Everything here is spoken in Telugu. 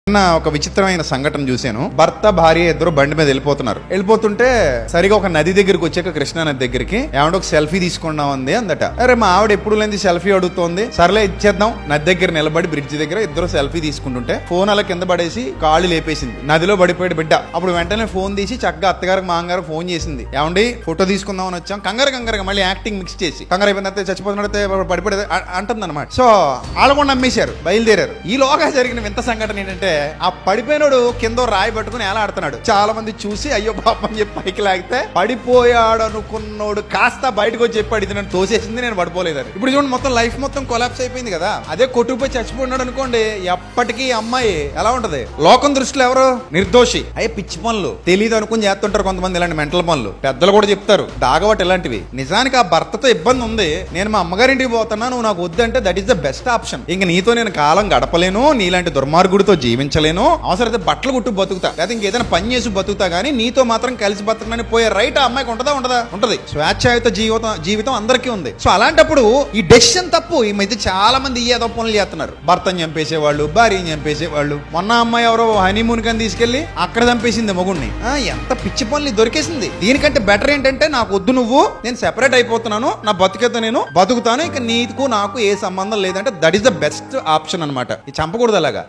ఒక విచిత్రమైన సంఘటన చూశాను. భర్త భార్య ఇద్దరు బండి మీద వెళ్ళిపోతుంటే సరిగా ఒక నది దగ్గరికి వచ్చాక, కృష్ణా నది దగ్గరికి, ఏమంటే ఒక సెల్ఫీ తీసుకున్నాం అంది అందట. అరే మా ఆవిడ ఎప్పుడు లేని సెల్ఫీ అడుగుతోంది, సర్లే ఇచ్చేద్దాం. నది దగ్గర నిలబడి బ్రిడ్జ్ దగ్గర ఇద్దరు సెల్ఫీ తీసుకుంటుంటే ఫోన్ అలా కింద పడేసి కాళ్ళు లేపేసింది. నదిలో పడిపోయాడు బిడ్డ. అప్పుడు వెంటనే ఫోన్ తీసి చక్కగా అత్తగారికి మామగారు ఫోన్ చేసింది. ఏమండి ఫోటో తీసుకుందాం అని వచ్చాం. కంగారుగా మళ్ళీ యాక్టింగ్ మిక్స్ చేసి కంగారు అయిపోయిన చచ్చిపోతున్నట్టే పడిపోయి అంటుంది అనమాట. సో వాళ్ళు కూడా నమ్మేశారు, బయలుదేరారు. ఈలోగా జరిగిన వింత సంఘటన ఏంటంటే, ఆ పడిపోయినోడు కింద రాయి పట్టుకుని ఎలా ఆడుతున్నాడు. చాలా మంది చూసి అయ్యో పాపం అని చెప్పి పైకి లాగితే, పడిపోయాడు అనుకున్నోడు కాస్త బయటకు వచ్చి చెప్పాడు ఇది నన్ను తోసేసింది, నేను పడిపోలేదని. ఇప్పుడు చూడండి, మొత్తం లైఫ్ మొత్తం కొలాప్స్ అయిపోయింది కదా. అదే కొట్టుకుపోయి చచ్చిపోయినాడు అనుకోండి, ఎప్పటికీ అమ్మాయి ఎలా ఉంటది? లోకం దృష్టిలో ఎవరు నిర్దోషి. అయ్యే పిచ్చి పనులు తెలియదు అనుకుని చేస్తుంటారు కొంతమంది, ఇలాంటి మెంటల్ పనులు. పెద్దలు కూడా చెప్తారు దాగబట్టి ఇలాంటివి. నిజానికి ఆ భర్తతో ఇబ్బంది ఉంది, నేను మా అమ్మగారింటికి పోతున్నా, నువ్వు నాకు వద్దంటే that is the best option. ఇంక నీతో నేను కాలం గడపలేను, నీలాంటి దుర్మార్గుడితో జీవించలేను, అవసరమైతే బట్టలు కుట్టు బతుకుతా, లేదా ఇంకేదైనా పని చేసి బతుకుతా, గానీ నీతో మాత్రం కలిసి బతకనని పోయే రైట్ ఆ అమ్మాయికి ఉంటదా? ఉంటది. స్వేచ్ఛాయుత జీవితం అందరికీ ఉంది. సో అలాంటప్పుడు ఈ డెసిషన్ తప్పు. ఈ మధ్య చాలా మంది ఏదో పనులు చేస్తున్నారు. భర్తను చంపేసేవాళ్ళు, భార్యని చంపేసేవాళ్ళు. మొన్న అమ్మాయి ఎవరో హనీమూన్ కని తీసుకెళ్లి అక్కడ చంపేసింది మొగుడిని. ఎంత పిచ్చి పనులు దొరికేసింది. దీనికంటే బెటర్ ఏంటంటే, నాకు వద్దు నువ్వు, నేను సెపరేట్ అయిపోతున్నాను, నా బతుకేతో నేను బతుకుతాను, ఇక నీకు నాకు ఏ సంబంధం లేదంటే that is the best option అనమాట. ఇది చంపకూడదు అలాగా.